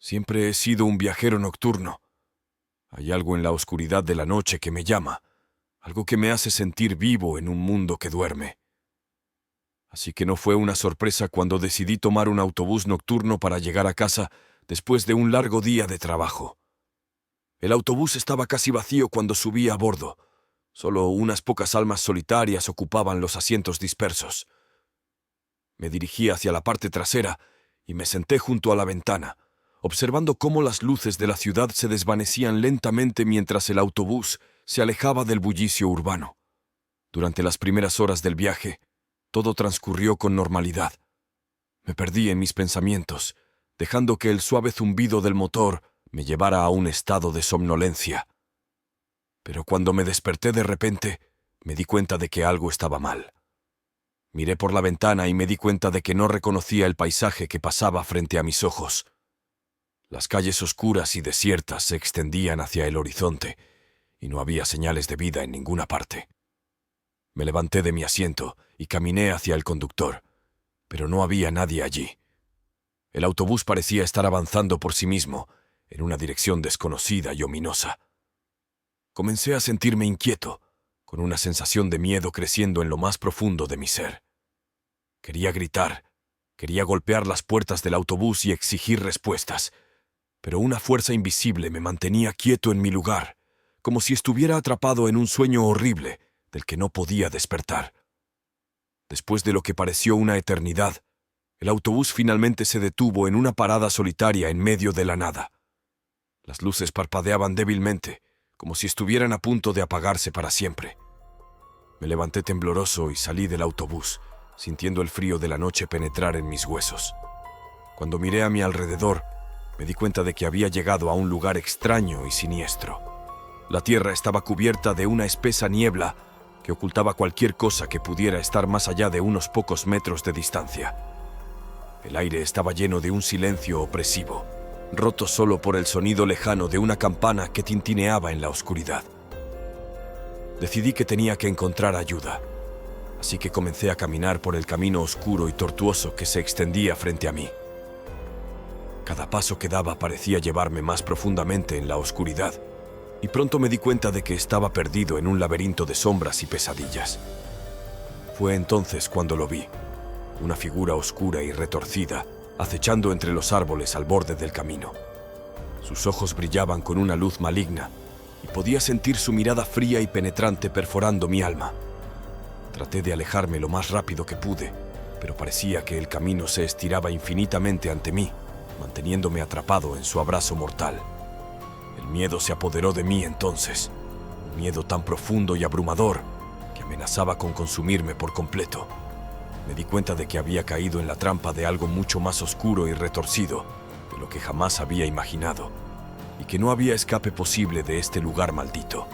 Siempre he sido un viajero nocturno. Hay algo en la oscuridad de la noche que me llama, algo que me hace sentir vivo en un mundo que duerme. Así que no fue una sorpresa cuando decidí tomar un autobús nocturno para llegar a casa después de un largo día de trabajo. El autobús estaba casi vacío cuando subí a bordo. Solo unas pocas almas solitarias ocupaban los asientos dispersos. Me dirigí hacia la parte trasera y me senté junto a la ventana, observando cómo las luces de la ciudad se desvanecían lentamente mientras el autobús se alejaba del bullicio urbano. Durante las primeras horas del viaje, todo transcurrió con normalidad. Me perdí en mis pensamientos, dejando que el suave zumbido del motor me llevara a un estado de somnolencia. Pero cuando me desperté de repente, me di cuenta de que algo estaba mal. Miré por la ventana y me di cuenta de que no reconocía el paisaje que pasaba frente a mis ojos. Las calles oscuras y desiertas se extendían hacia el horizonte, y no había señales de vida en ninguna parte. Me levanté de mi asiento y caminé hacia el conductor, pero no había nadie allí. El autobús parecía estar avanzando por sí mismo, en una dirección desconocida y ominosa. Comencé a sentirme inquieto, con una sensación de miedo creciendo en lo más profundo de mi ser. Quería gritar, quería golpear las puertas del autobús y exigir respuestas, pero una fuerza invisible me mantenía quieto en mi lugar, como si estuviera atrapado en un sueño horrible del que no podía despertar. Después de lo que pareció una eternidad, el autobús finalmente se detuvo en una parada solitaria en medio de la nada. Las luces parpadeaban débilmente, como si estuvieran a punto de apagarse para siempre. Me levanté tembloroso y salí del autobús, sintiendo el frío de la noche penetrar en mis huesos. Cuando miré a mi alrededor, me di cuenta de que había llegado a un lugar extraño y siniestro. La tierra estaba cubierta de una espesa niebla que ocultaba cualquier cosa que pudiera estar más allá de unos pocos metros de distancia. El aire estaba lleno de un silencio opresivo, roto solo por el sonido lejano de una campana que tintineaba en la oscuridad. Decidí que tenía que encontrar ayuda, así que comencé a caminar por el camino oscuro y tortuoso que se extendía frente a mí. Cada paso que daba parecía llevarme más profundamente en la oscuridad, y pronto me di cuenta de que estaba perdido en un laberinto de sombras y pesadillas. Fue entonces cuando lo vi, una figura oscura y retorcida, acechando entre los árboles al borde del camino. Sus ojos brillaban con una luz maligna, y podía sentir su mirada fría y penetrante perforando mi alma. Traté de alejarme lo más rápido que pude, pero parecía que el camino se estiraba infinitamente ante mí, manteniéndome atrapado en su abrazo mortal. El miedo se apoderó de mí entonces, un miedo tan profundo y abrumador que amenazaba con consumirme por completo. Me di cuenta de que había caído en la trampa de algo mucho más oscuro y retorcido de lo que jamás había imaginado, y que no había escape posible de este lugar maldito.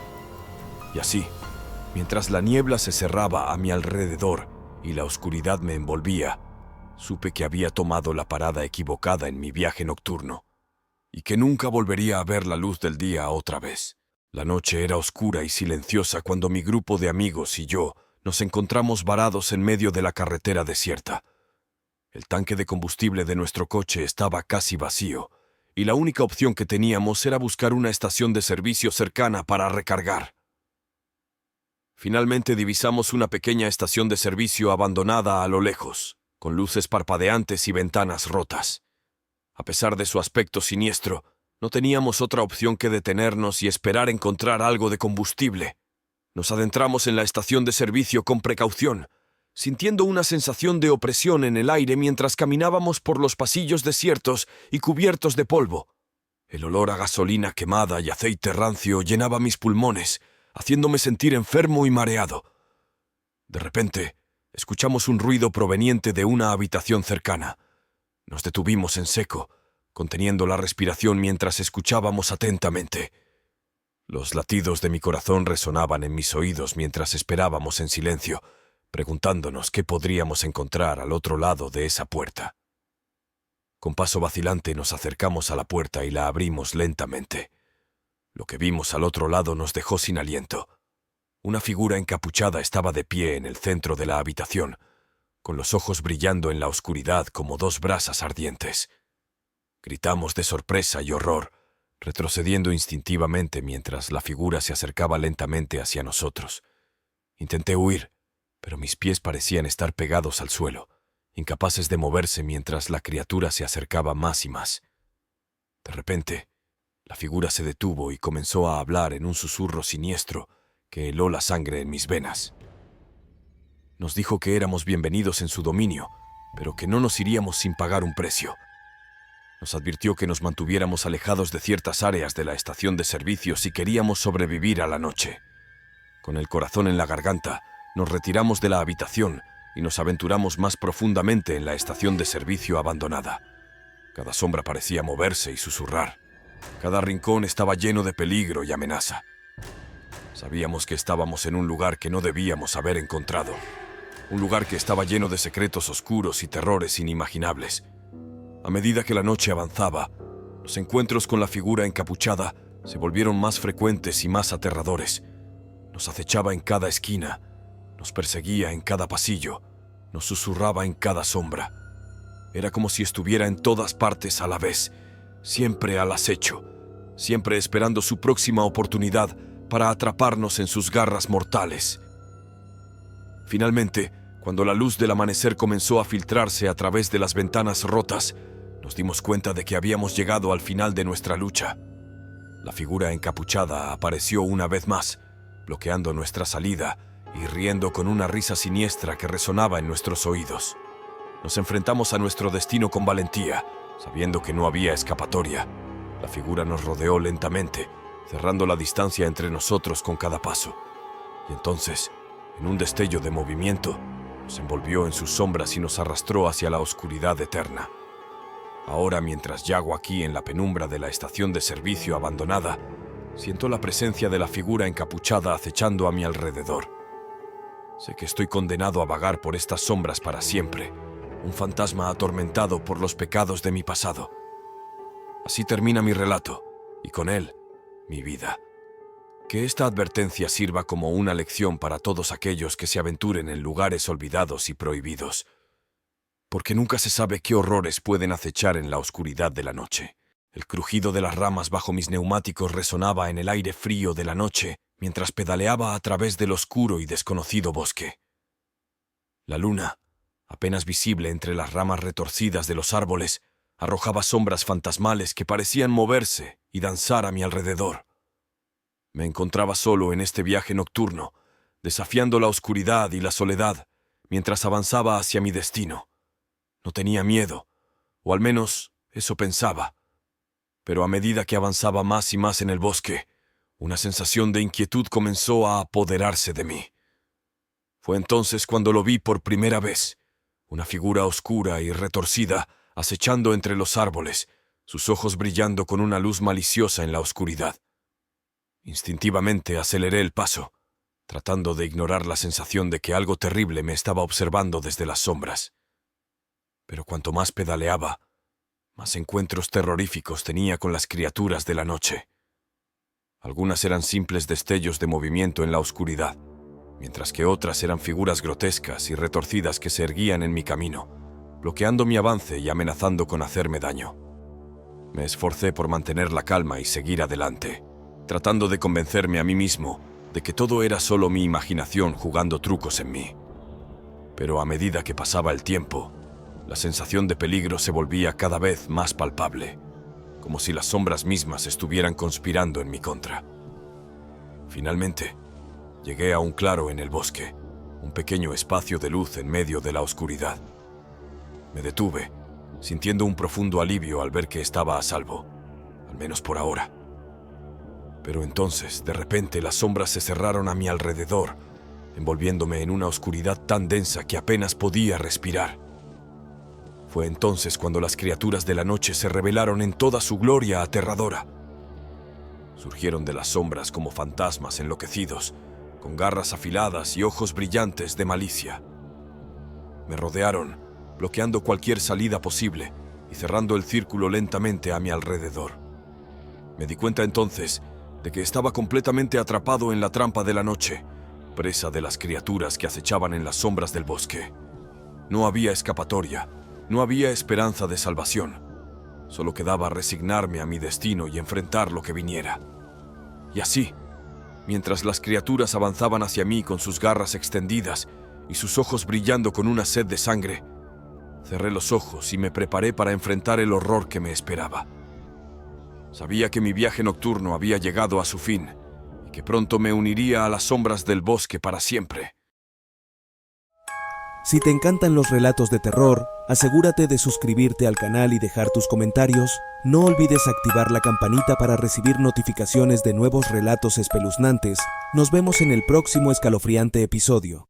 Y así, mientras la niebla se cerraba a mi alrededor y la oscuridad me envolvía, supe que había tomado la parada equivocada en mi viaje nocturno, y que nunca volvería a ver la luz del día otra vez. La noche era oscura y silenciosa cuando mi grupo de amigos y yo nos encontramos varados en medio de la carretera desierta. El tanque de combustible de nuestro coche estaba casi vacío, y la única opción que teníamos era buscar una estación de servicio cercana para recargar. Finalmente divisamos una pequeña estación de servicio abandonada a lo lejos, con luces parpadeantes y ventanas rotas. A pesar de su aspecto siniestro, no teníamos otra opción que detenernos y esperar encontrar algo de combustible. Nos adentramos en la estación de servicio con precaución, sintiendo una sensación de opresión en el aire mientras caminábamos por los pasillos desiertos y cubiertos de polvo. El olor a gasolina quemada y aceite rancio llenaba mis pulmones, haciéndome sentir enfermo y mareado. De repente, escuchamos un ruido proveniente de una habitación cercana. Nos detuvimos en seco, conteniendo la respiración mientras escuchábamos atentamente. Los latidos de mi corazón resonaban en mis oídos mientras esperábamos en silencio, preguntándonos qué podríamos encontrar al otro lado de esa puerta. Con paso vacilante nos acercamos a la puerta y la abrimos lentamente. Lo que vimos al otro lado nos dejó sin aliento. Una figura encapuchada estaba de pie en el centro de la habitación, con los ojos brillando en la oscuridad como dos brasas ardientes. Gritamos de sorpresa y horror, retrocediendo instintivamente mientras la figura se acercaba lentamente hacia nosotros. Intenté huir, pero mis pies parecían estar pegados al suelo, incapaces de moverse mientras la criatura se acercaba más y más. De repente, la figura se detuvo y comenzó a hablar en un susurro siniestro que heló la sangre en mis venas. Nos dijo que éramos bienvenidos en su dominio, pero que no nos iríamos sin pagar un precio. Nos advirtió que nos mantuviéramos alejados de ciertas áreas de la estación de servicio si queríamos sobrevivir a la noche. Con el corazón en la garganta, nos retiramos de la habitación y nos aventuramos más profundamente en la estación de servicio abandonada. Cada sombra parecía moverse y susurrar. Cada rincón estaba lleno de peligro y amenaza. Sabíamos que estábamos en un lugar que no debíamos haber encontrado. Un lugar que estaba lleno de secretos oscuros y terrores inimaginables. A medida que la noche avanzaba, los encuentros con la figura encapuchada se volvieron más frecuentes y más aterradores. Nos acechaba en cada esquina, nos perseguía en cada pasillo, nos susurraba en cada sombra. Era como si estuviera en todas partes a la vez, siempre al acecho, siempre esperando su próxima oportunidad para atraparnos en sus garras mortales. Finalmente, cuando la luz del amanecer comenzó a filtrarse a través de las ventanas rotas, nos dimos cuenta de que habíamos llegado al final de nuestra lucha. La figura encapuchada apareció una vez más, bloqueando nuestra salida y riendo con una risa siniestra que resonaba en nuestros oídos. Nos enfrentamos a nuestro destino con valentía, sabiendo que no había escapatoria. La figura nos rodeó lentamente, cerrando la distancia entre nosotros con cada paso. Y entonces, en un destello de movimiento, nos envolvió en sus sombras y nos arrastró hacia la oscuridad eterna. Ahora, mientras yago aquí en la penumbra de la estación de servicio abandonada, siento la presencia de la figura encapuchada acechando a mi alrededor. Sé que estoy condenado a vagar por estas sombras para siempre, un fantasma atormentado por los pecados de mi pasado. Así termina mi relato, y con él, mi vida. Que esta advertencia sirva como una lección para todos aquellos que se aventuren en lugares olvidados y prohibidos, porque nunca se sabe qué horrores pueden acechar en la oscuridad de la noche. El crujido de las ramas bajo mis neumáticos resonaba en el aire frío de la noche mientras pedaleaba a través del oscuro y desconocido bosque. La luna, apenas visible entre las ramas retorcidas de los árboles, arrojaba sombras fantasmales que parecían moverse y danzar a mi alrededor. Me encontraba solo en este viaje nocturno, desafiando la oscuridad y la soledad, mientras avanzaba hacia mi destino. No tenía miedo, o al menos eso pensaba. Pero a medida que avanzaba más y más en el bosque, una sensación de inquietud comenzó a apoderarse de mí. Fue entonces cuando lo vi por primera vez, una figura oscura y retorcida acechando entre los árboles, sus ojos brillando con una luz maliciosa en la oscuridad. Instintivamente aceleré el paso, tratando de ignorar la sensación de que algo terrible me estaba observando desde las sombras. Pero cuanto más pedaleaba, más encuentros terroríficos tenía con las criaturas de la noche. Algunas eran simples destellos de movimiento en la oscuridad, mientras que otras eran figuras grotescas y retorcidas que se erguían en mi camino, bloqueando mi avance y amenazando con hacerme daño. Me esforcé por mantener la calma y seguir adelante, tratando de convencerme a mí mismo de que todo era solo mi imaginación jugando trucos en mí. Pero a medida que pasaba el tiempo, la sensación de peligro se volvía cada vez más palpable, como si las sombras mismas estuvieran conspirando en mi contra. Finalmente, llegué a un claro en el bosque, un pequeño espacio de luz en medio de la oscuridad. Me detuve, sintiendo un profundo alivio al ver que estaba a salvo, al menos por ahora. Pero entonces, de repente, las sombras se cerraron a mi alrededor, envolviéndome en una oscuridad tan densa que apenas podía respirar. Fue entonces cuando las criaturas de la noche se revelaron en toda su gloria aterradora. Surgieron de las sombras como fantasmas enloquecidos, con garras afiladas y ojos brillantes de malicia. Me rodearon, bloqueando cualquier salida posible y cerrando el círculo lentamente a mi alrededor. Me di cuenta entonces de que estaba completamente atrapado en la trampa de la noche, presa de las criaturas que acechaban en las sombras del bosque. No había escapatoria. No había esperanza de salvación. Solo quedaba resignarme a mi destino y enfrentar lo que viniera. Y así, mientras las criaturas avanzaban hacia mí con sus garras extendidas y sus ojos brillando con una sed de sangre, cerré los ojos y me preparé para enfrentar el horror que me esperaba. Sabía que mi viaje nocturno había llegado a su fin y que pronto me uniría a las sombras del bosque para siempre. Si te encantan los relatos de terror, asegúrate de suscribirte al canal y dejar tus comentarios. No olvides activar la campanita para recibir notificaciones de nuevos relatos espeluznantes. Nos vemos en el próximo escalofriante episodio.